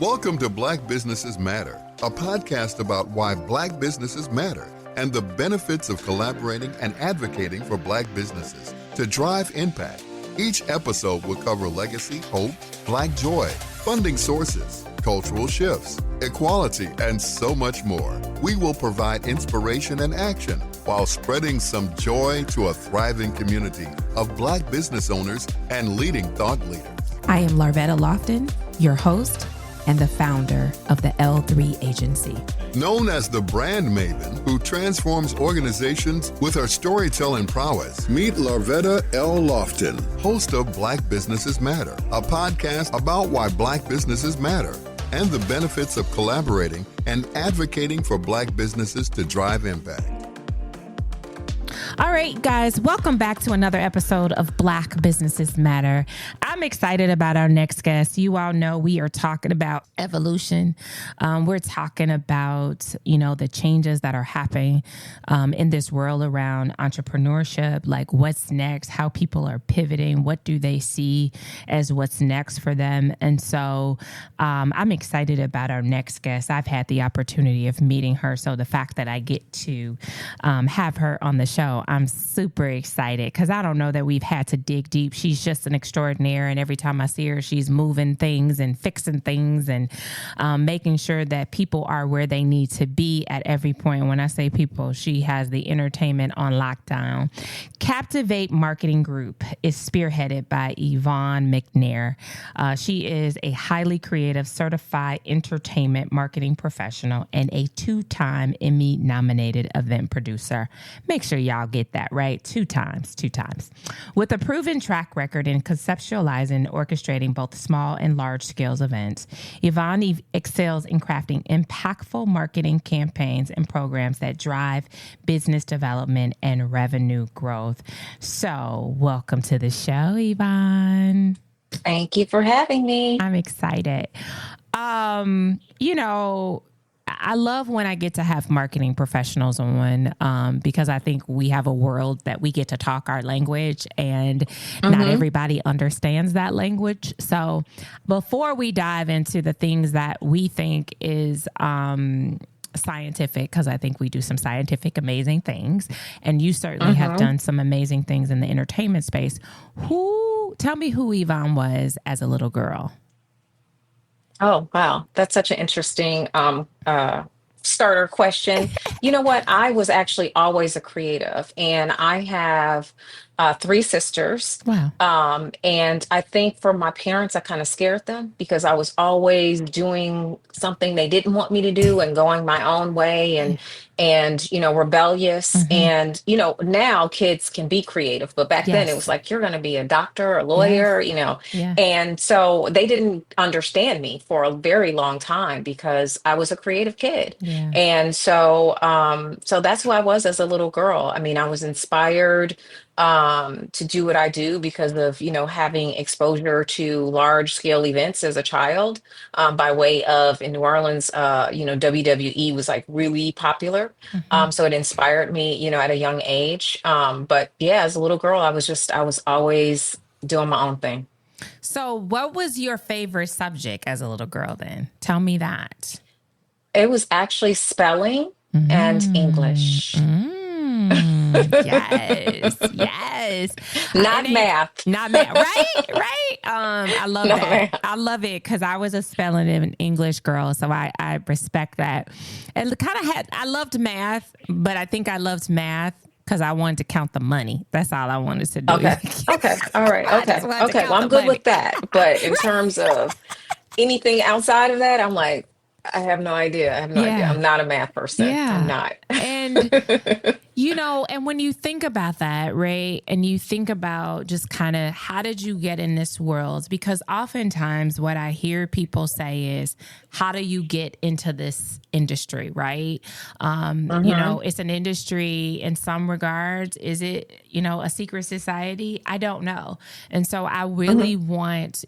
Welcome to Black Businesses Matter, a podcast about why Black businesses matter and the benefits of collaborating and advocating for Black businesses to drive impact. Each episode will cover legacy, hope, Black joy, funding sources, cultural shifts, equality, and so much more. We will provide inspiration and action while spreading some joy to a thriving community of Black business owners and leading thought leaders. I am Larvetta Lofton, your host and the founder of the L3 Agency. Known as the brand maven who transforms organizations with her storytelling prowess, meet Larvetta L. Lofton, host of Black Businesses Matter, a podcast about why Black businesses matter and the benefits of collaborating and advocating for Black businesses to drive impact. All right, guys, welcome back to another episode of Black Businesses Matter. I'm excited about our next guest. You all know we are talking about evolution. We're talking about, the changes that are happening in this world around entrepreneurship, like what's next, how people are pivoting, what do they see as what's next for them. And so I'm excited about our next guest. I've had the opportunity of meeting her. So the fact that I get to have her on the show, I'm super excited because I don't know that we've had to dig deep. She's just an extraordinaire. And every time I see her, she's moving things and fixing things and making sure that people are where they need to be at every point. When I say people, she has the entertainment on lockdown. Captivate Marketing Group is spearheaded by Yvonne McNair. She is a highly creative certified entertainment marketing professional and a two-time Emmy-nominated event producer. Make sure y'all get that right. Two times. With a proven track record in conceptualizing and orchestrating both small and large scale events, Yvonne excels in crafting impactful marketing campaigns and programs that drive business development and revenue growth. So welcome to the show, Yvonne. Thank you for having me. I'm excited. I love when I get to have marketing professionals on because I think we have a world that we get to talk our language and not everybody understands that language. So before we dive into the things that we think is scientific, because I think we do some scientific amazing things, and you certainly have done some amazing things in the entertainment space. Tell me who Yvonne was as a little girl. Oh, wow. That's such an interesting starter question. You know what? I was actually always a creative, and I have three sisters. Wow. And I think for my parents, I kind of scared them because I was always doing something they didn't want me to do and going my own way and rebellious. And, now kids can be creative, but back then it was like, you're going to be a doctor, a lawyer, and so they didn't understand me for a very long time because I was a creative kid. Yeah. And so that's who I was as a little girl. I mean, I was inspired to do what I do because of, having exposure to large scale events as a child, by way of in New Orleans, WWE was like really popular. So it inspired me, at a young age. But yeah, as a little girl, I was always doing my own thing. So what was your favorite subject as a little girl then? Tell me that. It was actually spelling and English. Yes. Not math, right. I love that. Math. I love it because I was a spelling and English girl, so I respect that. And I loved math, but I think I loved math because I wanted to count the money. That's all I wanted to do. Okay. All right. Okay. Well, I'm good with that. But in terms of anything outside of that, I'm like, I have no idea. I'm not a math person. Yeah. I'm not. And, and when you think about that, right, and you think about just kind of how did you get in this world? Because oftentimes what I hear people say is, how do you get into this industry, right? It's an industry in some regards. Is it, a secret society? I don't know. And so I really want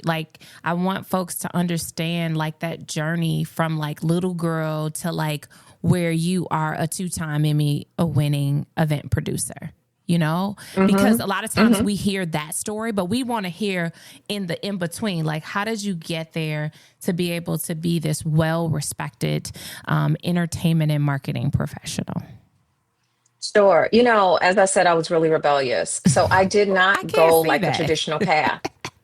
folks to understand like that journey from like little girl to like where you are a two-time Emmy winning event producer. because a lot of times we hear that story, but we want to hear in the in between, like, how did you get there to be able to be this well-respected entertainment and marketing professional? Sure. As I said, I was really rebellious. So I did I not can't go see like the that. traditional path.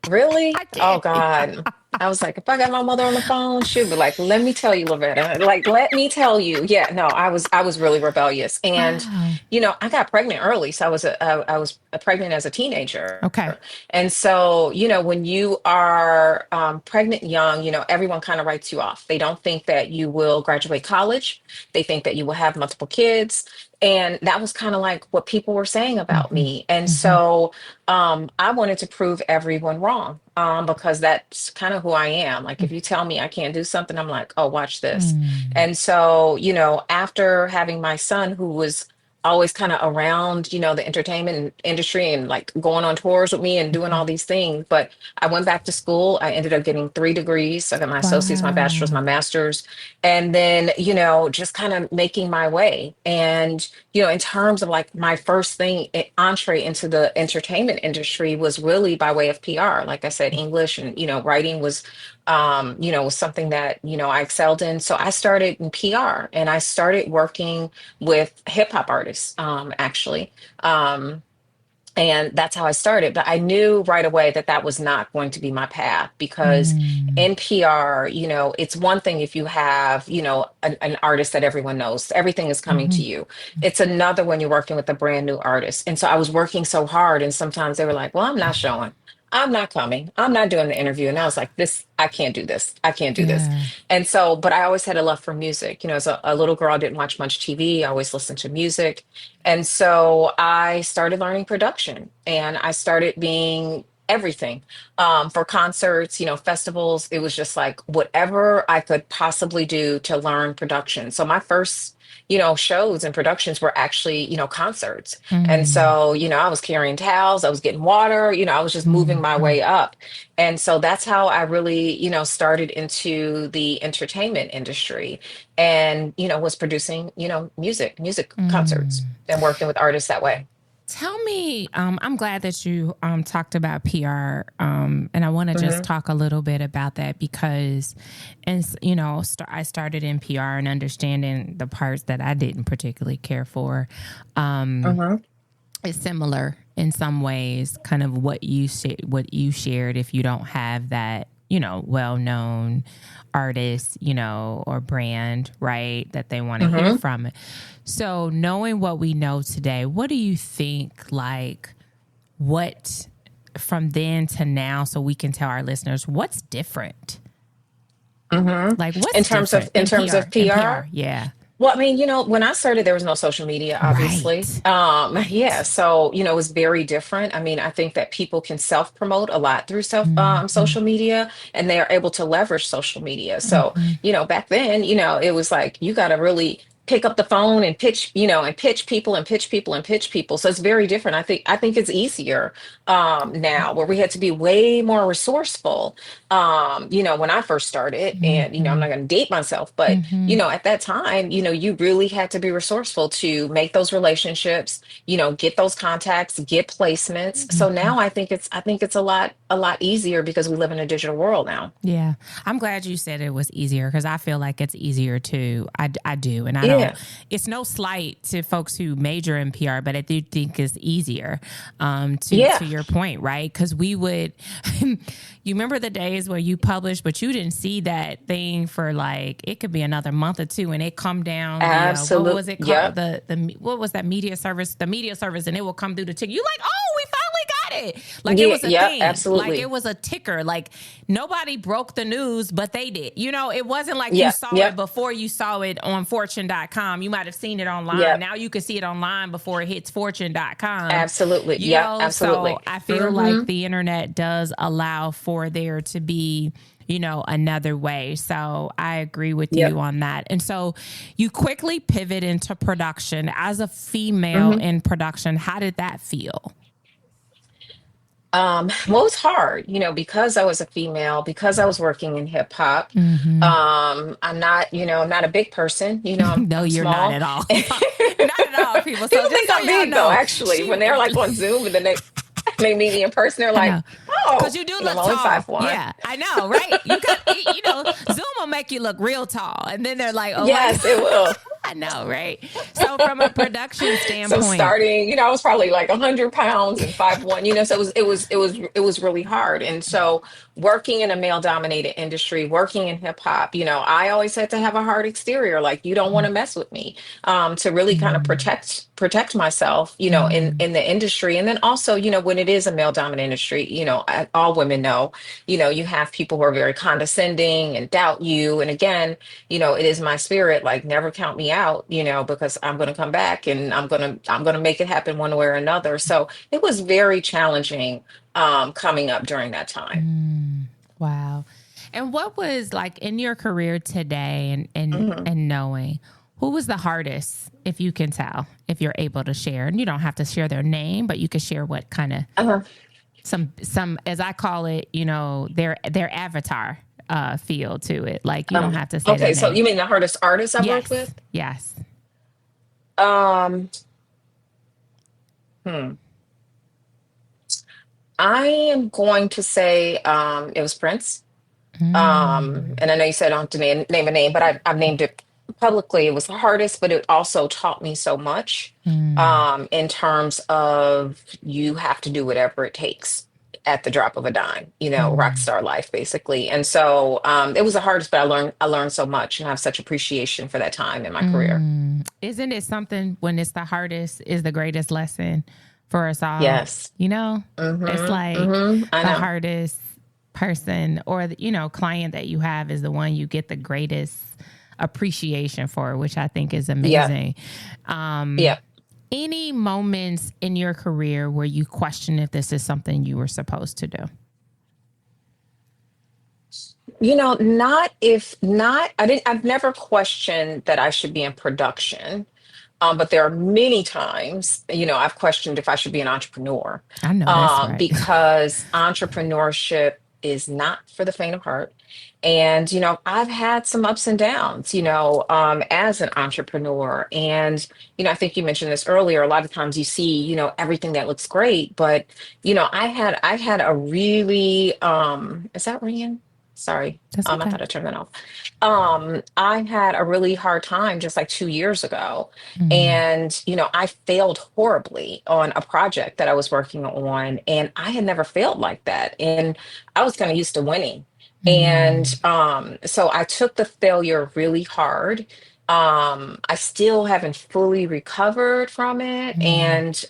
Really? I Oh can't. God. I was like, if I got my mother on the phone, she'd be like, let me tell you, Lavetta. Like, let me tell you. Yeah, no, I was really rebellious. And, Wow. I got pregnant early. So I was pregnant as a teenager. Okay. And so, when you are pregnant young, everyone kind of writes you off. They don't think that you will graduate college. They think that you will have multiple kids. And that was kind of like what people were saying about Mm-hmm. me. And Mm-hmm. so I wanted to prove everyone wrong because that's kind of who I am. Like, if you tell me I can't do something, I'm like, oh, watch this. Mm-hmm. And so, after having my son, who was always kind of around, the entertainment industry and like going on tours with me and doing all these things. But I went back to school. I ended up getting 3 degrees. So I got my associates, my bachelor's, Wow. my master's, and then, just kind of making my way. And, in terms of like my first thing, entree into the entertainment industry was really by way of PR. Like I said, English and, writing was something that, I excelled in. So I started in PR and I started working with hip hop artists, actually. And that's how I started. But I knew right away that that was not going to be my path because Mm-hmm. in PR, it's one thing if you have, an artist that everyone knows, everything is coming Mm-hmm. to you. It's another when you're working with a brand new artist. And so I was working so hard, and sometimes they were like, well, I'm not showing. I'm not coming. I'm not doing the interview. And I was like, I can't do this. I can't do this. Yeah. And so, but I always had a love for music. As a little girl, I didn't watch much TV. I always listened to music. And so I started learning production and I started being everything for concerts, festivals. It was just like whatever I could possibly do to learn production. So my first, shows and productions were actually, concerts. And Mm-hmm. so, I was carrying towels, I was getting water, I was just moving my Mm-hmm. way up. And so that's how I really, started into the entertainment industry and, was producing, music concerts Mm. and working with artists that way. Tell me, I'm glad that you talked about PR, and I want to just Hmm. talk a little bit about that because, and I started in PR and understanding the parts that I didn't particularly care for. Um, Hmm. it's similar in some ways, kind of what you shared. If you don't have that, well known artist, or brand, right, that they want to hear Hmm. from it. So knowing what we know today, what do you think, like, what from then to now, so we can tell our listeners what's different? Hmm. Like, In what's terms of different in terms of in PR. PR? Yeah. Well, I mean, when I started, there was no social media, obviously. Right. Yeah, so it was very different. I mean, I think that people can self-promote a lot through Mm-hmm. social media, and they are able to leverage social media. So, Mm-hmm. back then, it was like you got to really pick up the phone and pitch, and pitch people and pitch people and pitch people. So it's very different. I think it's easier now, where we had to be way more resourceful. When I first started, and I'm Mm-hmm. not going to date myself, but Mm-hmm. at that time, you really had to be resourceful to make those relationships, get those contacts, get placements. So Mm-hmm. now I think it's a lot easier because we live in a digital world now. Yeah. I'm glad you said it was easier because I feel like it's easier too. I do. And I don't, Yeah. it's no slight to folks who major in PR, but I do think it's easier Yeah. to your point, right? Because we would, you remember the days where you published, but you didn't see that thing for like, it could be another month or two and it come down via, what Absolute. was it called? Yep. What was that media service? The media service, and it will come through the ticker. You like, oh, we finally got it. Like it Yeah. was a Yep. thing. Like it Absolutely. was a ticker. Like nobody broke the news, but they did. It wasn't like you Yep. saw it Yep. before you saw it on fortune.com. You might have seen it online. Yep. Now you can see it online before it hits fortune.com. Absolutely. Yep. So Absolutely. I feel Hmm. like the internet does allow for there to be another way. So I agree with Yep. you on that. And so you quickly pivot into production as a female Hmm. in production. How did that feel? Well, it's hard, because I was a female, because I was working in hip hop. I'm not a big person, I'm No, I'm you're not small. at all. Not at tall people. So People just think so I'm y'all big though, know, actually. she. When they're like on Zoom and then they meet me in person, they're I like, know. oh, Because you do and look I'm only tall. 5'1". Yeah, I know, right? Zoom will make you look real tall. And then they're like, oh my Yes, it God. will. I know, right? So from a production So standpoint, starting, I was probably like 100 pounds and 5'1", so it was really hard. And so working in a male dominated industry, working in hip hop, I always had to have a hard exterior. Like, you don't want to mess with me, to really kind of mm, protect myself, mm, in the industry. And then also, when it is a male dominated industry, all women know, you have people who are very condescending and doubt you. And again, it is my spirit, like, never count me out, because I'm going to come back and I'm going to make it happen one way or another. So it was very challenging, coming up during that time. mm. Wow. And what was like in your career today and Hmm. and knowing who was the hardest, if you can tell, if you're able to share? And you don't have to share their name, but you could share what kind of Uh-huh. some as I call it, their avatar feel to it. Like you don't Um, have to say their okay, so name. you mean the hardest artist I've worked Yes. with? Yes. Um, hmm. I am going to say, it was Prince. Mm, And I know you said I don't have to name a name, but I've named it publicly. It was the hardest, but it also taught me so much, mm, in terms of you have to do whatever it takes at the drop of a dime, rock mm, star life basically. And so, it was the hardest, but I learned so much and I have such appreciation for that time in my career. mm. Isn't it something when it's the hardest is the greatest lesson for us all? Yes. You know, it's like I the know. hardest person or client that you have is the one you get the greatest appreciation for, which I think is Yeah. amazing. Um, Yeah. any moments in your career where you question if this is something you were supposed to do? Not if not, I've never questioned that I should be in production. But there are many times, I've questioned if I should be an entrepreneur, I know that's right. because entrepreneurship is not for the faint of heart. And, I've had some ups and downs, as an entrepreneur. And, I think you mentioned this earlier. A lot of times you see, everything that looks great, but, I had a really, is that ringing? Sorry. That's I okay. thought I turned that off. I had a really hard time just like 2 years ago. Mm, And, I failed horribly on a project that I was working on. And I had never failed like that. And I was kind of used to winning. And mm, so I took the failure really hard. I still haven't fully recovered from it. mm, And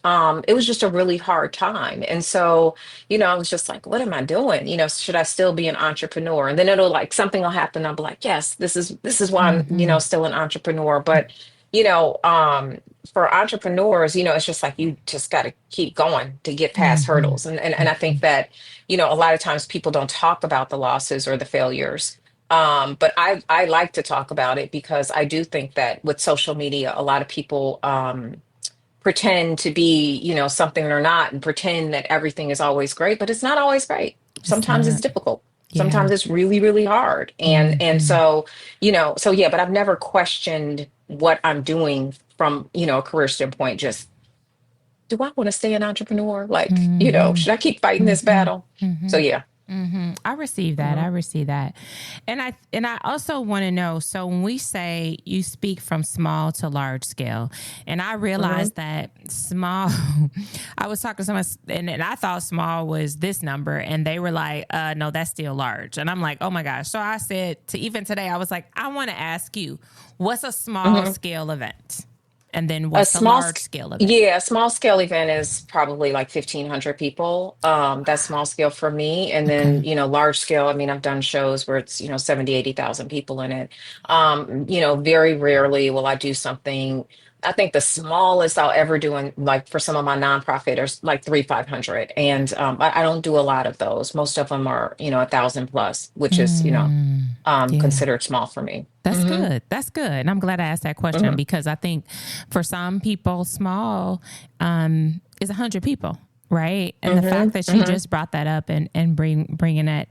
it was just a really hard time. And so, I was just like, what am I doing? Should I still be an entrepreneur? And then it'll like something will happen. I'll be like, yes, this is why I'm, mm-hmm, still an entrepreneur. But, you know, um, for entrepreneurs, it's just like you just got to keep going to get past mm-hmm, hurdles. And I think that, a lot of times people don't talk about the losses or the failures. But I like to talk about it because I do think that with social media, a lot of people, pretend to be, something they're not and pretend that everything is always great, but it's not always great. it's Sometimes it's not. difficult. Yeah. Sometimes it's really, really hard. And Mm-hmm, so, so yeah, but I've never questioned what I'm doing from, a career standpoint. Just, do I want to stay an entrepreneur? Like, mm-hmm, should I keep fighting this mm-hmm, battle? So mm-hmm. yeah. I receive that. I Hmm. receive that. And I also want to know, so when we say you speak from small to large scale, and I Hmm. realized that small, I was talking to someone and I thought small was this number and they were like, no, that's still large. And I'm like, oh my gosh. So I said to even today, I was like, I want to ask you, what's a small Hmm. scale event? And then A what's a small, large scale event? yeah, a small scale event is probably like 1,500 people. That's small scale for me. And then, Okay. large scale, I mean, I've done shows where it's, 70, 80,000 people in it. Very rarely will I do something. I think the smallest I'll ever do in like for some of my nonprofit is like 500. And I don't do a lot of those. Most of them are, 1,000 plus, which is, Mm, yeah. considered small for me. That's Hmm. good. That's good. And I'm glad I asked that question Hmm. because I think for some people, small is 100 people, right? And the Hmm. fact that you Hmm. just brought that up and bringing it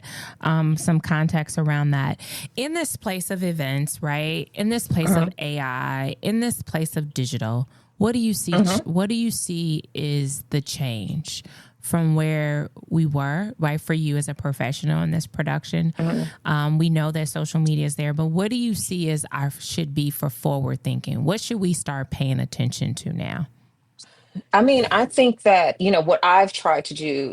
some context around that in this place of events, right? In this place of AI, in this place of digital, What do you see? What do you see is the change from where we were, right? For you as a professional in this production, we know that social media is there, but what do you see as our should be for forward thinking? What should we start paying attention to now? I mean, I think that, what I've tried to do,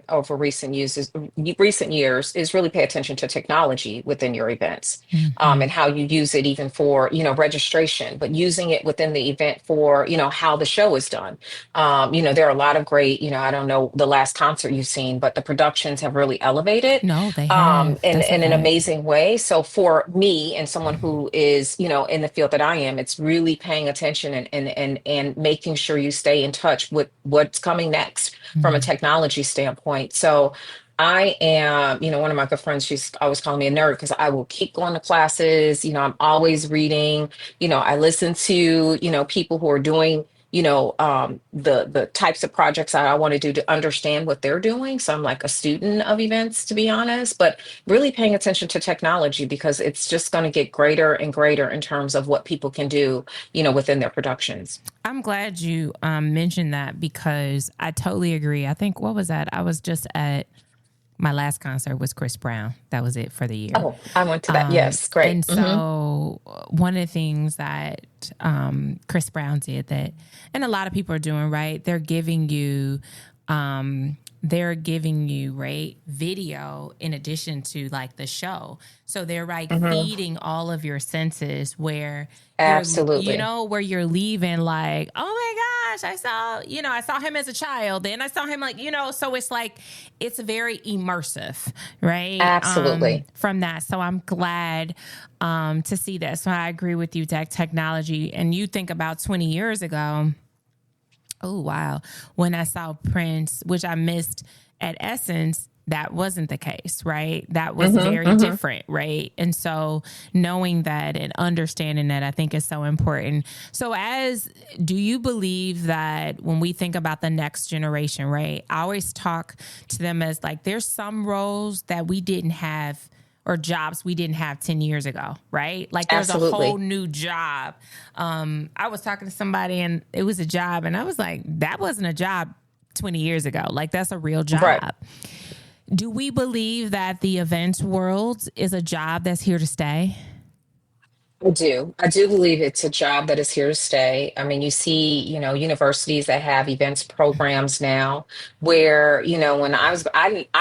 over recent years is really pay attention to technology within your events, Mm-hmm. and how you use it even for, registration, but using it within the event for, how the show is done. There are a lot of great, I don't know the last concert you've seen, but the productions have really elevated, No, they have. That's a in an fact. amazing way. So for me and someone who is, in the field that I am, it's really paying attention and making sure you stay in touch with what's coming next from a Mm-hmm. technology standpoint. So I am, one of my good friends, she's always calling me a nerd because I will keep going to classes. I'm always reading. I listen to, people who are doing, the types of projects that I want to do to understand what they're doing. So I'm like a student of events, to be honest, but really paying attention to technology because it's just going to get greater and greater in terms of what people can do, within their productions. I'm glad you mentioned that because I totally agree. I think, what was that? I was just at my last concert was Chris Brown. That was it for the year. Oh, I went to that. Yes, great. And so one of the things that Chris Brown did that, and a lot of people are doing, right? They're giving you, right, video in addition to like the show. So they're like Hmm. feeding all of your senses where Absolutely. where you're leaving like, oh my gosh, I saw him as a child. Then I saw him like, so it's like, it's very immersive, right? Absolutely. From that. So I'm glad to see that. So I agree with you, technology. And you think about 20 years ago, oh, wow. When I saw Prince, which I missed at Essence, that wasn't the case, right? That was Hmm. very Hmm. different, right? And so knowing that and understanding that I think is so important. So do you believe that when we think about the next generation, right? I always talk to them as like, there's some roles that we didn't have or jobs we didn't have 10 years ago, right? Like there's a whole Absolutely. new job. I was talking to somebody and it was a job and I was like, that wasn't a job 20 years ago. Like that's a real Right. job. Do we believe that the events world is a job that's here to stay? I do. I do believe it's a job that is here to stay. I mean, you see, universities that have events programs now where, when I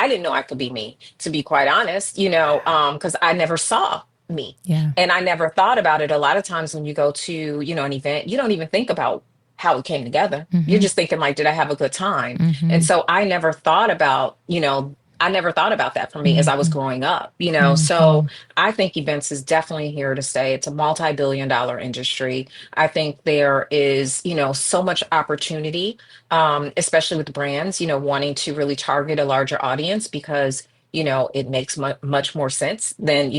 didn't know I could be me, to be quite honest, because I never saw me. Yeah. And I never thought about it. A lot of times when you go to, an event, you don't even think about how it came together. You're Mm-hmm. just thinking like, did I have a good time? And Mm-hmm. so I never thought about that for me as I was Mm-hmm. growing up, Mm-hmm. so I think events is definitely here to stay. It's a multi-billion-dollar industry. I think there is, so much opportunity, especially with brands, wanting to really target a larger audience because, it makes much more sense than,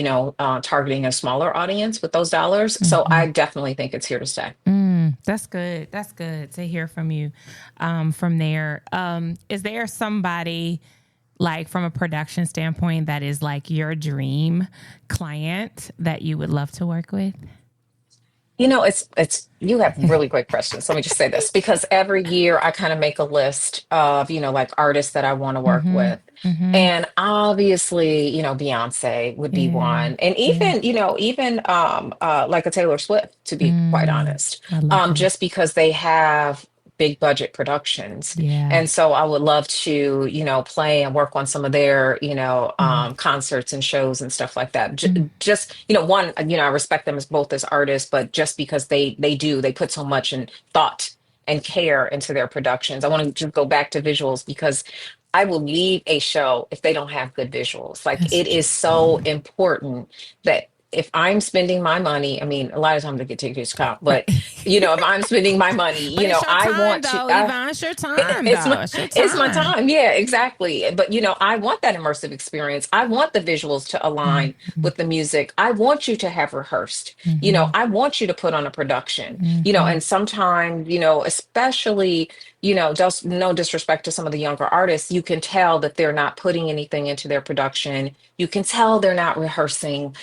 targeting a smaller audience with those dollars. So Mm-hmm. I definitely think it's here to stay. That's good. That's good to hear from you from there. Is there somebody like from a production standpoint that is like your dream client that you would love to work with? It's you have really great questions. Let me just say this because every year I kind of make a list of, like artists that I want to work Mm-hmm. with. Mm-hmm. And obviously, Beyonce would be Yeah. one. And Yeah. even like a Taylor Swift, to be quite honest. I love that. Just because they have big budget productions. Yeah. And so I would love to, play and work on some of their, Mm-hmm. concerts and shows and stuff like that. Just, one, I respect them as both as artists, but just because they put so much in thought and care into their productions. I want to just go back to visuals because I will leave a show if they don't have good visuals. Like That's it true. is so important that if I'm spending my money, I mean, a lot of times I get tickets comp, Right. but if I'm spending my money, But it's your I time want to. though, Yvonne. It's your time It's my though. It's your it's my time. time. Yeah, exactly. But I want that immersive experience. I want the visuals to align Mm-hmm. with the music. I want you to have rehearsed. Mm-hmm. I want you to put on a production. Mm-hmm. And sometimes, especially, just no disrespect to some of the younger artists, you can tell that they're not putting anything into their production. You can tell they're not rehearsing.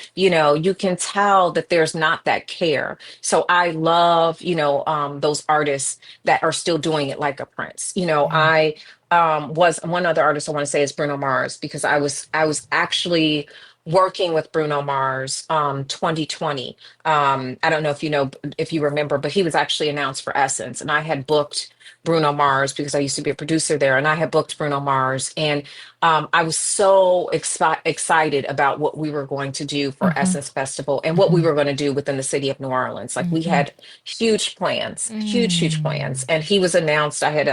you can tell that there's not that care. So I love, those artists that are still doing it like a Prince. Yeah. I was one other artist I want to say is Bruno Mars, because I was actually working with Bruno Mars 2020. I don't know if you remember, but he was actually announced for Essence, and I had booked Bruno Mars because I used to be a producer there, and I had booked Bruno Mars, and I was so excited about what we were going to do for Mm-hmm. Essence Festival and what we Mm-hmm. were going to do within the city of New Orleans. Like we Mm-hmm. had huge plans, Mm. and he was announced. I had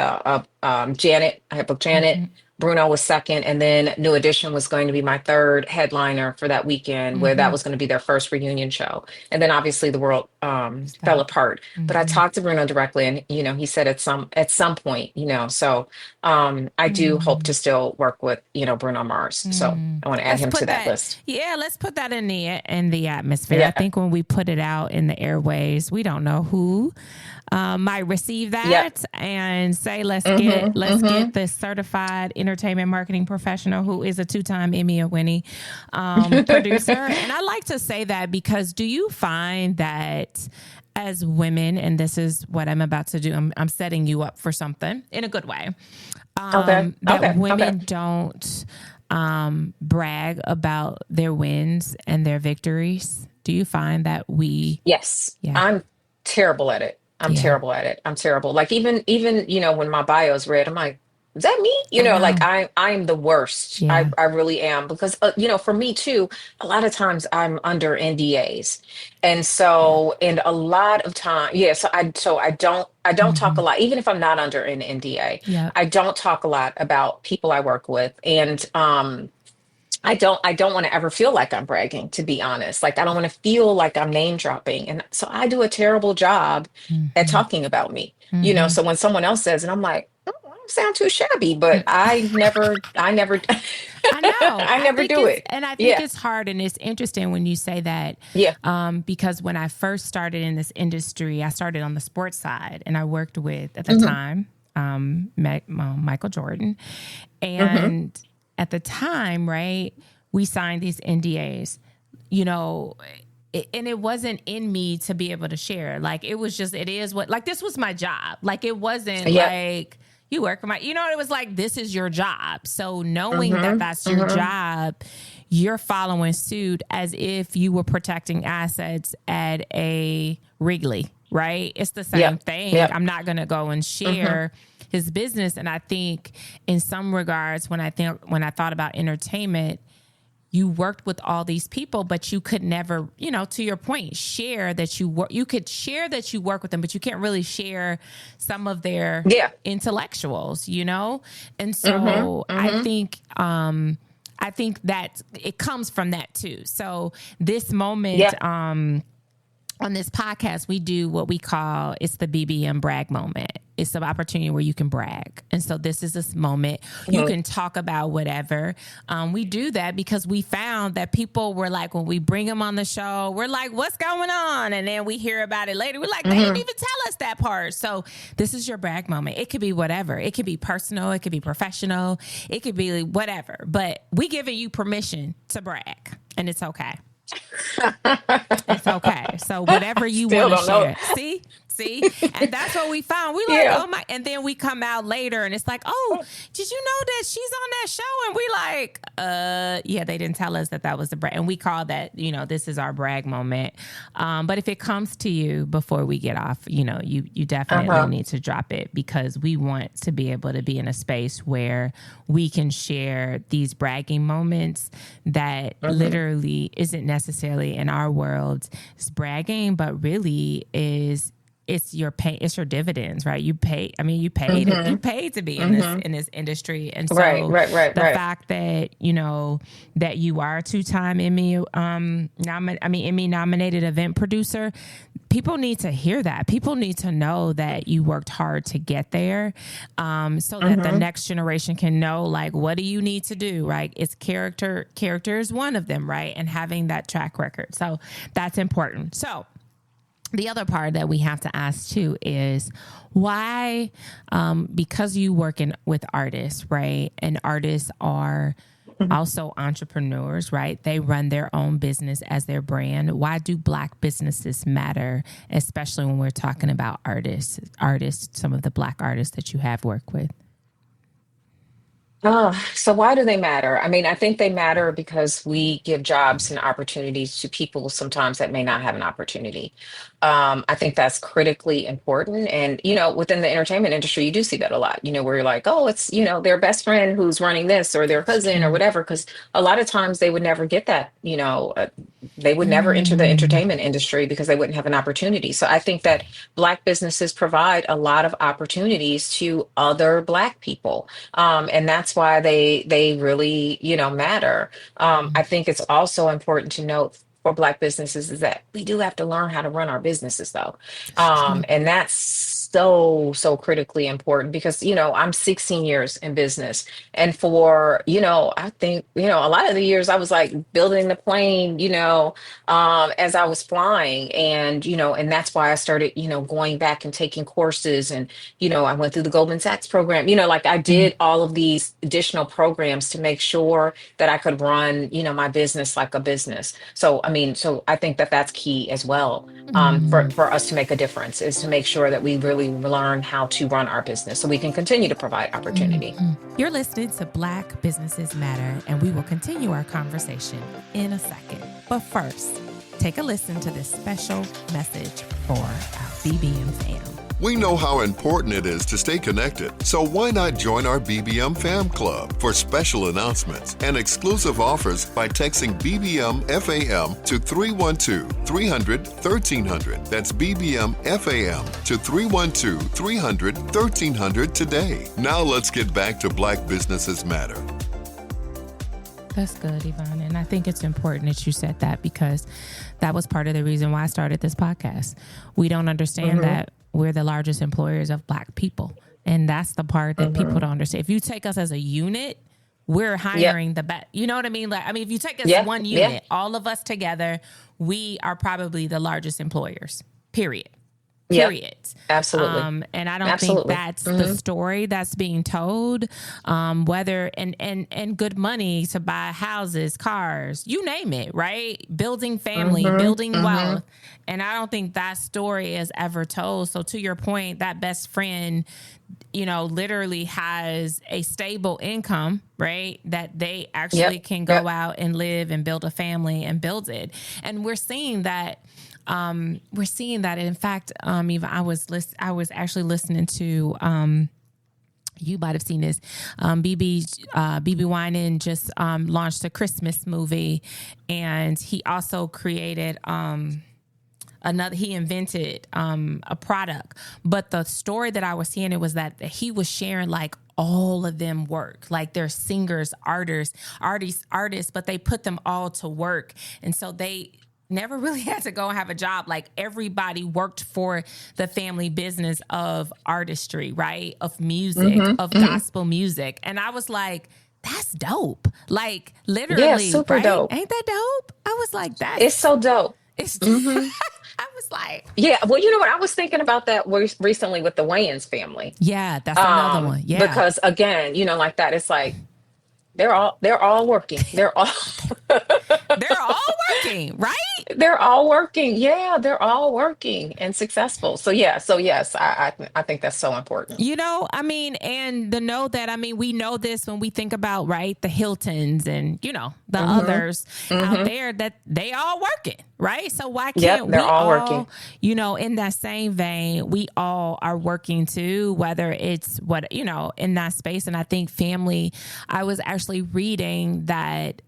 Janet. I had booked Janet. Mm-hmm. Bruno was second, and then New Edition was going to be my third headliner for that weekend, where that Mm-hmm. was going to be their first reunion show. And then obviously the world fell Stop. apart. But I Mm-hmm. talked to Bruno directly, and he said at some point, so I do hope to still work with Bruno Mars. So I want to add Let's him to put that that. list. Yeah, let's put that in the atmosphere. I Yeah. think when we put it out in the airways, we don't know who might receive Yep. that and say, let's Mm-hmm. Mm-hmm. get the certified entertainment marketing professional who is a 2-time Emmy winning producer. And I like to say that because do you find that as women, and this is what I'm about to do, I'm setting you up for something in a good way, Okay. that Okay. Okay. women don't brag about their wins and their victories? Do you find that we, Yes, yeah, I'm terrible at it. I'm yeah, terrible at it. I'm terrible. Like even when my bio's read, I'm like, is that me? I Like know. I'm the worst. Yeah. I really am, because for me too, a lot of times I'm under NDAs. And Yeah. so, and a lot of time, yeah, so I don't talk Mm-hmm. a lot, even if I'm not under an NDA. Yep. I don't talk a lot about people I work with. And I don't want to ever feel like I'm bragging, to be honest. Like I don't want to feel like I'm name dropping. And so I do a terrible job at Mm-hmm. talking about me. Mm-hmm. So when someone else says, and I'm like, oh, I don't sound too shabby, but I never I know. I never do it. I think Yeah. it's hard, and it's interesting when you say that, Yeah. because when I first started in this industry, I started on the sports side, and I worked with at the Hmm. time, Michael Jordan, Hmm. and at the time, right, we signed these NDAs, you know. And it wasn't in me to be able to share. Like it was just, it is what, like this was my job. Like it wasn't Yep. like you work for it was like, this is your job. So knowing that Hmm. that's your Hmm. job, you're following suit as if you were protecting assets at a Wrigley, right? It's the same Yep. thing. Yep. I'm not going to go and Hmm. share his business. And I think in some regards, when I thought about entertainment, you worked with all these people, but you could never, to your point, share that you work. You could share that you work with them, but you can't really share some of their Yeah. intellectuals, And Hmm. so Hmm. I think that it comes from that too. So this moment, Yeah. on this podcast, we do what we call, it's the BBM brag moment. It's an opportunity where you can brag. And so this is this moment you Hmm. can talk about whatever. We do that because we found that people were like, when we bring them on the show, we're like, what's going on? And then we hear about it later. We're like, they didn't Hmm. even tell us that part. So this is your brag moment. It could be whatever. It could be personal. It could be professional. It could be whatever. But we giving you permission to brag, and it's okay. It's okay. So whatever you Still want to don't know. share. See, and that's what we found. We like, Yeah. oh my, and then we come out later and it's like, oh, did you know that she's on that show? And we like, yeah, they didn't tell us that was the brag. And we call that, this is our brag moment. But if it comes to you before we get off, you definitely Uh-huh. need to drop it, because we want to be able to be in a space where we can share these bragging moments that literally isn't necessarily in our world is bragging, but really it's your pay, it's your dividends, right? You pay. I mean, you paid. You paid to be in this industry, and so Right. the fact that that you are a 2-time Emmy, Emmy nominated event producer. People need to hear that. People need to know that you worked hard to get there, so that the next generation can know, like, what do you need to do, right? It's character is one of them, right? And having that track record. So that's important. So the other part that we have to ask too is why, because you work with artists, right? And artists are also entrepreneurs, right? They run their own business as their brand. Why do Black businesses matter, especially when we're talking about artists, some of the Black artists that you have worked with? So why do they matter? I mean, I think they matter because we give jobs and opportunities to people sometimes that may not have an opportunity. I think that's critically important. And, within the entertainment industry, you do see that a lot, where you're like, oh, it's, their best friend who's running this or their cousin or whatever. Because a lot of times they would never get that, they would never enter the Mm, entertainment industry because they wouldn't have an opportunity. So I think that Black businesses provide a lot of opportunities to other Black people, and that's why they really matter. I think it's also important to note for Black businesses is that we do have to learn how to run our businesses though, true. and that's so critically important because I'm 16 years in business, and for I think a lot of the years I was like building the plane, as I was flying, and and that's why I started going back and taking courses, and I went through the Goldman Sachs program, like I Mm, did all of these additional programs to make sure that I could run my business like a business. So I mean, so I think that that's key as well, for us to make a difference, is to make sure that we really learn how to run our business so we can continue to provide opportunity. You're listening to Black Businesses Matter, and we will continue our conversation in a second. But first, take a listen to this special message for our BBM fam. We know how important it is to stay connected, so why not join our BBM Fam Club for special announcements and exclusive offers by texting BBM FAM to 312-300-1300. That's BBM FAM to 312-300-1300 today. Now let's get back to Black Businesses Matter. That's good, Yvonne. And I think it's important that you said that because that was part of the reason why I started this podcast. We don't understand that we're the largest employers of Black people. And that's the part that people don't understand. If you take us as a unit, we're hiring the best. You know what I mean? Like, I mean, if you take us one unit, all of us together, we are probably the largest employers, period. Period. Absolutely. And I don't think that's the story that's being told. Whether and good money to buy houses, cars, you name it, right? Building family, building wealth. And I don't think that story is ever told. So to your point, that best friend, literally has a stable income, right? That they actually can go out and live and build a family and build it. And we're seeing that. In fact, Eva, I was actually listening to, you might have seen this. BB Winan just launched a Christmas movie, and he also created he invented a product. But the story that I was seeing, it was that he was sharing like all of them work, like they're singers, artists, but they put them all to work, and so they never really had to go and have a job. Like everybody worked for the family business of artistry, right? Of music, of gospel music. And I was like, that's dope. Like literally, super dope. Ain't that dope? I was like, It's so dope. It's I was like, yeah. Well, you know what? I was thinking about that recently with the Wayans family. yeah, that's another one. Yeah. Because again, like that, it's like, they're all working. They're all working, right? they're all working. Yeah, they're all working and successful. So yes, I think that's so important. I mean, and the know that, I mean, we know this when we think about, right, the Hiltons and, the others out there, that they all working, right? So why can't they're we all working. In that same vein, we all are working too, whether it's in that space. And I think family, I was actually reading that,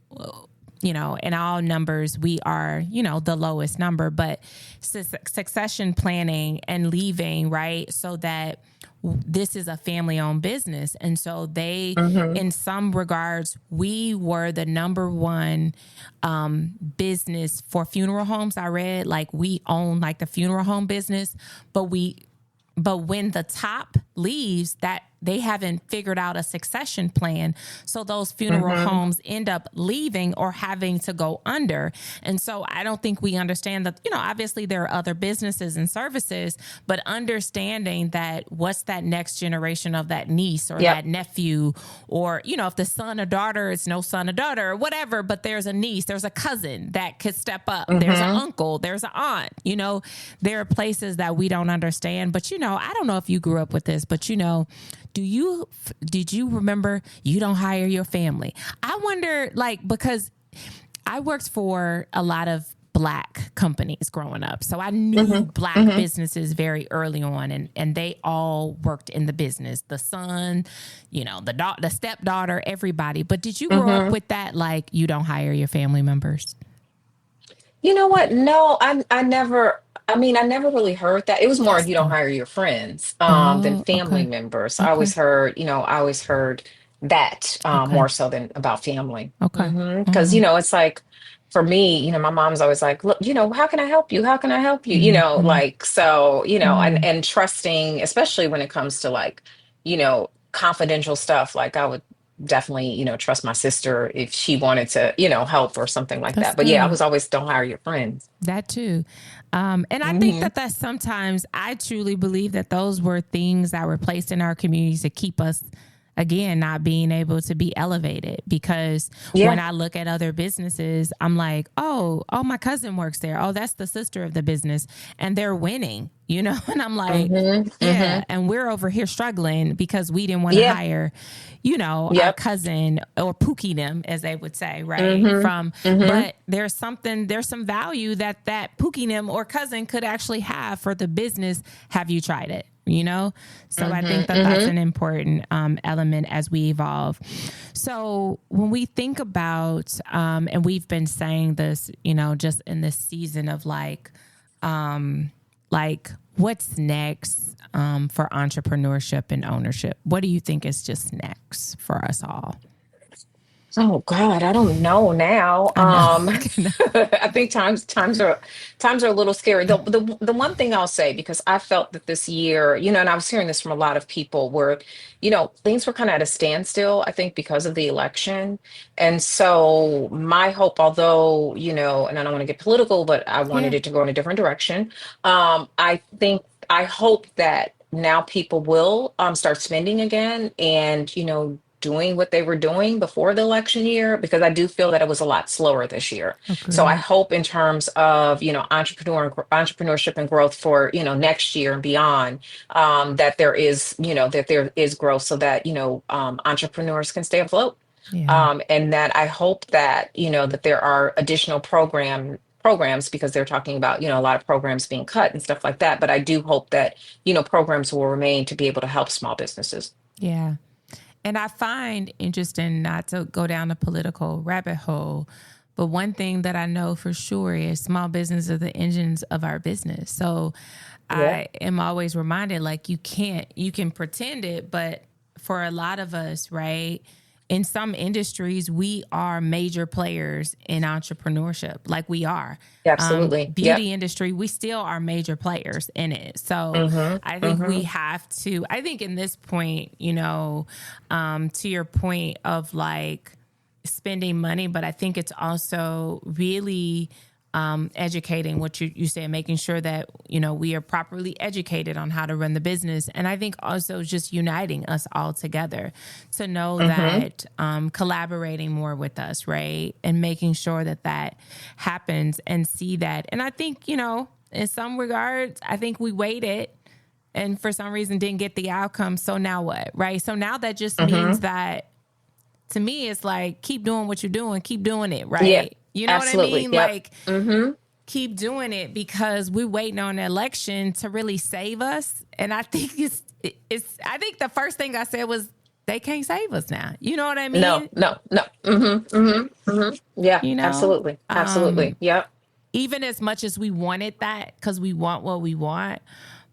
in all numbers, we are, the lowest number, but succession planning and leaving, right? So that this is a family owned business. And so they, in some regards, we were the number one business for funeral homes. I read like we own like the funeral home business, but when the top leaves, they haven't figured out a succession plan. So those funeral homes end up leaving or having to go under. And so I don't think we understand that, obviously there are other businesses and services, but understanding that what's that next generation of that niece or that nephew, or, if the son or daughter is no son or daughter or whatever, but there's a niece, there's a cousin that could step up. There's an uncle, there's an aunt, there are places that we don't understand. But, I don't know if you grew up with this, but, did you remember you don't hire your family? I wonder, because I worked for a lot of Black companies growing up. So I knew Black businesses very early on, and they all worked in the business. The son, the stepdaughter, everybody. But did you grow up with that? Like, you don't hire your family members? You know what? No, I never. I mean, I never really heard that. It was more you don't Oh, hire your friends than family okay. members. Okay. I always heard that Okay. more so than about family. Okay. Because it's like for me, my mom's always like, look, how can I help you? How can I help you? Mm-hmm. So, Mm-hmm. and trusting, especially when it comes to like, confidential stuff. Like I would definitely, trust my sister if she wanted to, help or something like That's that. But yeah, I good. was always don't hire your friends. That too. And I think Hmm. that that's sometimes, I truly believe that those were things that were placed in our communities to keep us, again, not being able to be elevated. Because when Yeah. I look at other businesses, I'm like, oh, my cousin works there. Oh, that's the sister of the business. And they're winning, and I'm like, Hmm. yeah. Hmm. And we're over here struggling because we didn't want to Yeah. hire, our Yep. cousin, or pookie them, as they would say, right? Hmm. Hmm. But there's some value that pookie them or cousin could actually have for the business. Have you tried it? So I think that that's Hmm. an important element as we evolve. So when we think about, and we've been saying this, just in this season of like what's next for entrepreneurship and ownership? What do you think is just next for us all? Oh God, I don't know now. I know. I think times are a little scary. The one thing I'll say, because I felt that this year, and I was hearing this from a lot of people, where, things were kind of at a standstill, I think, because of the election. And so my hope, although, and I don't want to get political, but I wanted Yeah. it to go in a different direction. I hope that now people will start spending again and, doing what they were doing before the election year, because I do feel that it was a lot slower this year. So I Agreed. hope in terms of, entrepreneurship and growth for, next year and beyond, that there is growth so that, entrepreneurs can stay afloat. Yeah. And that I hope that, that there are additional programs, because they're talking about, a lot of programs being cut and stuff like that. But I do hope that, programs will remain to be able to help small businesses. Yeah. And I find interesting, not to go down a political rabbit hole, but one thing that I know for sure is small business are the engines of our business. So Yeah. I am always reminded, like, you can pretend it, but for a lot of us, right? In some industries, we are major players in entrepreneurship, like we are. Absolutely. Yep. Beauty industry, we still are major players in it. So Mm-hmm. I think we Mm-hmm. have to, I think in this point, to your point of like spending money, but I think it's also really educating what you say, making sure that, we are properly educated on how to run the business. And I think also just uniting us all together to know Mm-hmm. that collaborating more with us, right? And making sure that happens and see that. And I think, in some regards, I think we waited and for some reason didn't get the outcome. So now what, right? So now that just means Mm-hmm. that, to me, it's like, keep doing what you're doing, keep doing it, Yeah. right? You know what I Absolutely. mean? Yep. Like, Mm-hmm. keep doing it because we're waiting on the election to really save us. And I think I think the first thing I said was, they can't save us now. You know what I No, mean? no, no. Mm-hmm. Mm-hmm. Mm-hmm. Yeah, You know, absolutely. Absolutely. Yep. even as much as we wanted that, because we want what we want.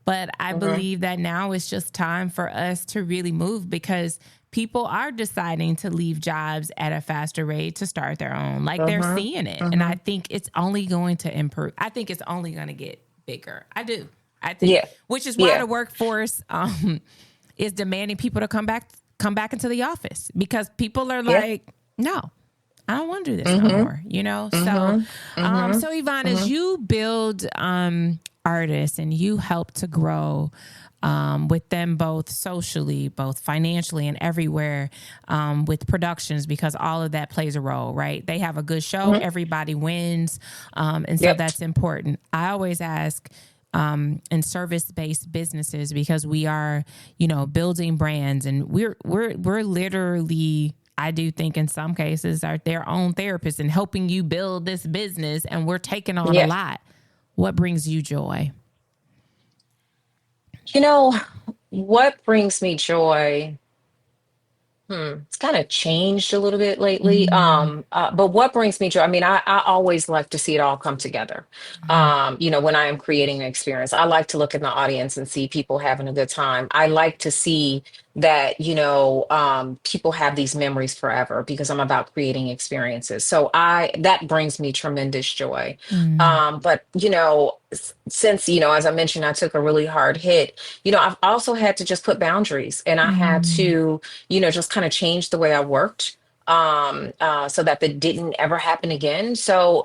But I Mm-hmm. believe that now it's just time for us to really move, because people are deciding to leave jobs at a faster rate to start their own. Like, they're Mm-hmm. seeing it. And I Mm-hmm. think it's only going to improve. I think it's only going to get bigger. I do. I think, Yeah. which is why Yeah. the workforce is demanding people to come back into the office because people are Yeah. like, no, I don't want to do this no Mm-hmm. more, you know? So, Mm-hmm. Mm-hmm. so Yvonne, as Mm-hmm. you build artists and you help to grow with them both socially, both financially, and everywhere with productions, because all of that plays a role, right? They have a good show, Mm-hmm. everybody wins. And so Yep. that's important. I always ask, in service-based businesses, because we are, you know, building brands, and we're literally, I do think in some cases, are their own therapists and helping you build this business, and we're taking on a Yeah. lot. What brings you joy? You know, what brings me joy? It's kind of changed a little bit lately. Mm, But what brings me joy? I mean, I always like to see it all come together. When I am creating an experience, I like to look in the audience and see people having a good time. I like to see that, people have these memories forever because I'm about creating experiences. So that brings me tremendous joy. mm, But, since, as I mentioned, I took a really hard hit, I've also had to just put boundaries, and I had mm. to just kind of change the way I worked, so that didn't ever happen again. So,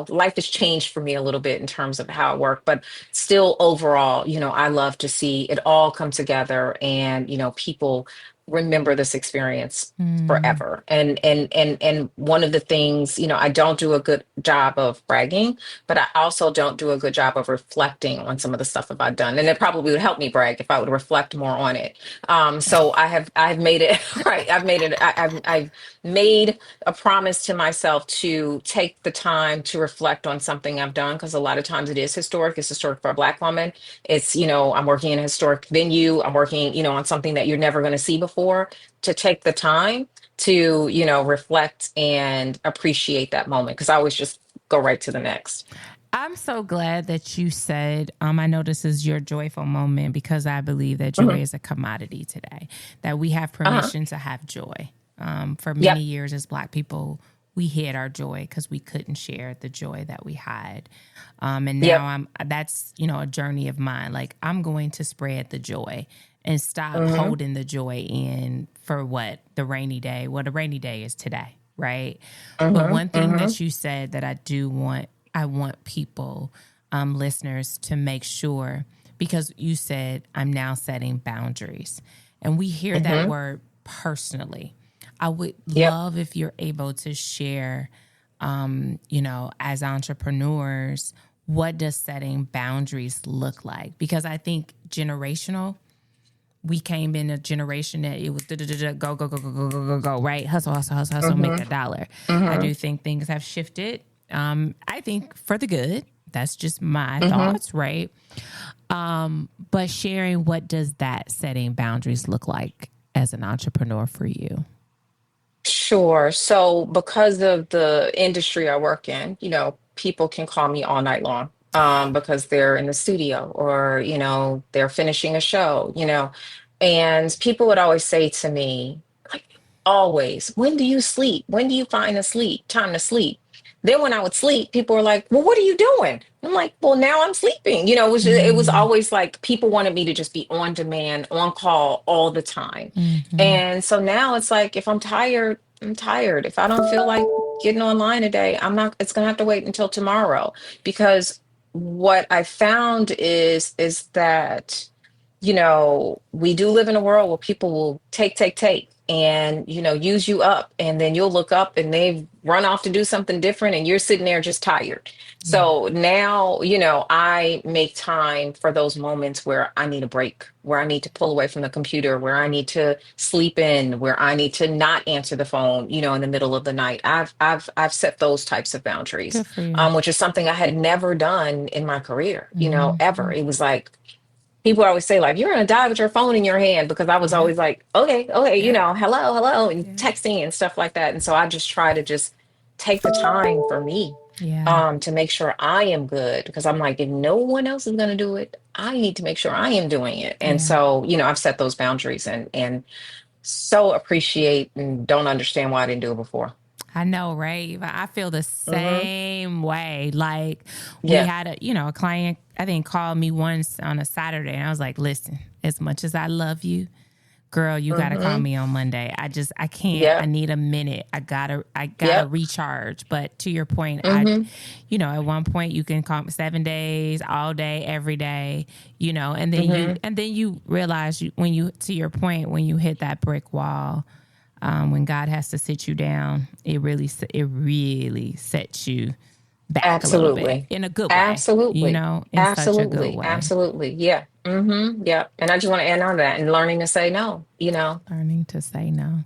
life has changed for me a little bit in terms of how I work, but still overall, I love to see it all come together and, people remember this experience Mm. forever. And one of the things, I don't do a good job of bragging, but I also don't do a good job of reflecting on some of the stuff that I've done. And it probably would help me brag if I would reflect more on it. So I've made it right. I've made a promise to myself to take the time to reflect on something I've done, because a lot of times it is historic. It's historic for a Black woman. It's, I'm working in a historic venue. I'm working, on something that you're never going to see before. To take the time to, reflect and appreciate that moment, because I always just go right to the next. I'm so glad that you said, I know this is your joyful moment, because I believe that joy Mhm. is a commodity today, that we have Uh-huh. permission to have joy. For many Yep. years as Black people, we hid our joy because we couldn't share the joy that we had. And now Yep. that's, a journey of mine. Like, I'm going to spread the joy and stop Hmm. holding the joy in for what the rainy day, what a rainy day is today. Right. But Hmm. one thing Hmm. that you said that I want people, listeners, to make sure, because you said, I'm now setting boundaries. And we hear that Hmm. word personally. I would Yep. love if you're able to share, as entrepreneurs, what does setting boundaries look like? Because I think generational, we came in a generation that it was go, go, go, go, go, go, go, go, right? Hustle, hustle, hustle, hustle, make Hmm. that dollar. I Hmm. do think things have shifted. I think for the good. That's just my Hmm. thoughts, right? But sharing, what does that setting boundaries look like as an entrepreneur for you? Sure. So because of the industry I work in, people can call me all night long, because they're in the studio, or, they're finishing a show, and people would always say to me, like, always, when do you sleep? When do you find time to sleep? Then when I would sleep, people were like, well, what are you doing? I'm like, well, now I'm sleeping. It was Mm, always like people wanted me to just be on demand, on call all the time. mm-hmm. And so now it's like, if I'm tired, I'm tired. If I don't feel like getting online today, I'm not, it's gonna have to wait until tomorrow. Because what I found is that, we do live in a world where people will take, and, use you up. And then you'll look up and they've run off to do something different, and you're sitting there just tired. Yeah. So now, I make time for those moments where I need a break, where I need to pull away from the computer, where I need to sleep in, where I need to not answer the phone, in the middle of the night. I've set those types of boundaries, Good for you. which is something I had never done in my career, ever. Mm-hmm. It was like, people always say, like, you're gonna die with your phone in your hand, because I was Yep. always like, okay, okay, Yep. hello, and Yep. texting and stuff like that. And so I just try to just take the time for me, Yeah. to make sure I am good, because I'm like, if no one else is gonna do it, I need to make sure I am doing it. And Yeah. so, I've set those boundaries, and so appreciate and don't understand why I didn't do it before. I know, right? I feel the same way. Like we Yeah. had a client, I think, called me once on a Saturday, and I was like, listen, as much as I love you, girl, you got to call me on Monday. I can't, Yeah. I need a minute. I gotta Yep. recharge. But to your point, at one point you can call me 7 days, all day, every day, and then you realize when you hit that brick wall, when God has to sit you down, it really sets you back a little bit Absolutely. in a good way, Absolutely. in such a good way. Absolutely. Yeah. Yeah. And I just want to end on that and learning to say no. Learning to say no.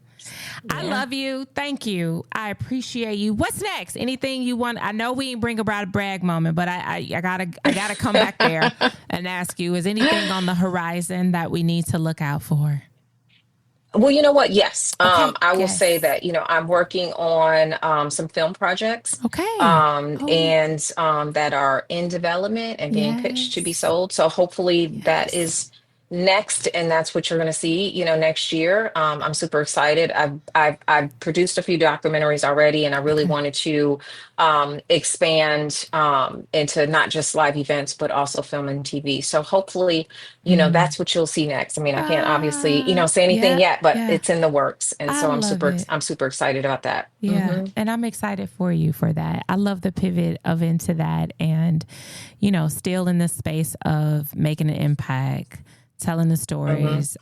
I Yeah. love you. Thank you. I appreciate you. What's next? Anything you want? I know we didn't bring about a brag moment, but I gotta come back there and ask you, is anything on the horizon that we need to look out for? Well, you know what? Yes. Okay. I will say Yes. that, I'm working on some film projects Okay. Oh, and that are in development and being pitched to be yes. sold. So hopefully that Yes. is next, and that's what you're going to see, next year. I'm super excited. I've produced a few documentaries already, and I really Okay. wanted to expand into not just live events, but also film and TV. So hopefully, Mm. that's what you'll see next. I mean, I can't obviously, say anything Yeah. yet, but Yeah. it's in the works. And I so love it. I'm super excited about that. Yeah. And I'm excited for you for that. I love the pivot of into that and, still in the space of making an impact, telling the Hmm. stories,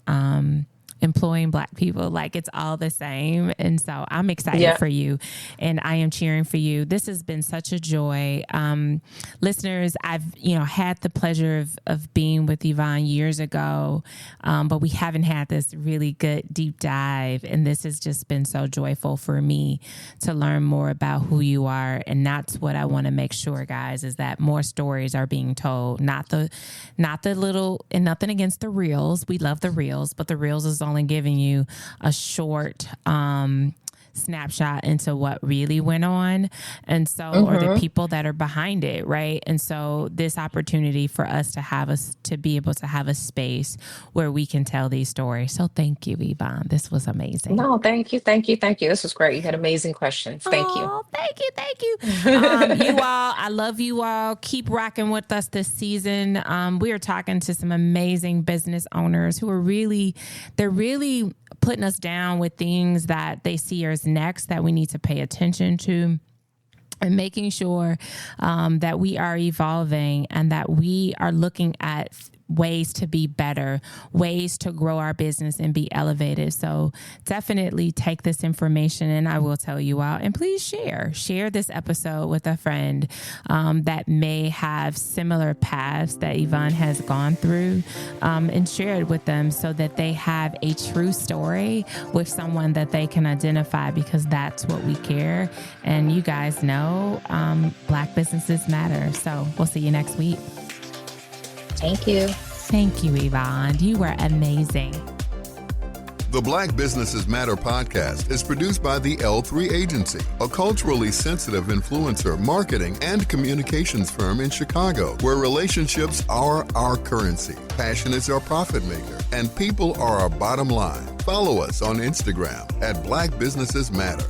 employing Black people, like it's all the same. And so I'm excited Yeah. for you and I am cheering for you. This has been such a joy. Listeners, I've, had the pleasure of being with Yvonne years ago, but we haven't had this really good deep dive. And this has just been so joyful for me to learn more about who you are. And that's what I want to make sure, guys, is that more stories are being told, not the little, and nothing against the reels. We love the reels, but the reels is only giving you a short snapshot into what really went on. And so, or the people that are behind it. Right. And so this opportunity for us to be able to have a space where we can tell these stories. So thank you, Yvonne. This was amazing. No, thank you. Thank you. Thank you. This was great. You had amazing questions. Thank you. Oh, thank you. Thank you. You all, I love you all. Keep rocking with us this season. We are talking to some amazing business owners who are they're really putting us down with things that they see as next that we need to pay attention to. And making sure that we are evolving and that we are looking at ways to be better, ways to grow our business and be elevated. So definitely take this information, and I will tell you all, and please share this episode with a friend that may have similar paths that Yvonne has gone through, and share it with them so that they have a true story with someone that they can identify, because that's what we care. And you guys know, Black businesses matter. So we'll see you next week. Thank you. Thank you, Yvonne. You were amazing. The Black Businesses Matter podcast is produced by the L3 Agency, a culturally sensitive influencer, marketing, and communications firm in Chicago, where relationships are our currency, passion is our profit maker, and people are our bottom line. Follow us on Instagram at Black Businesses Matter.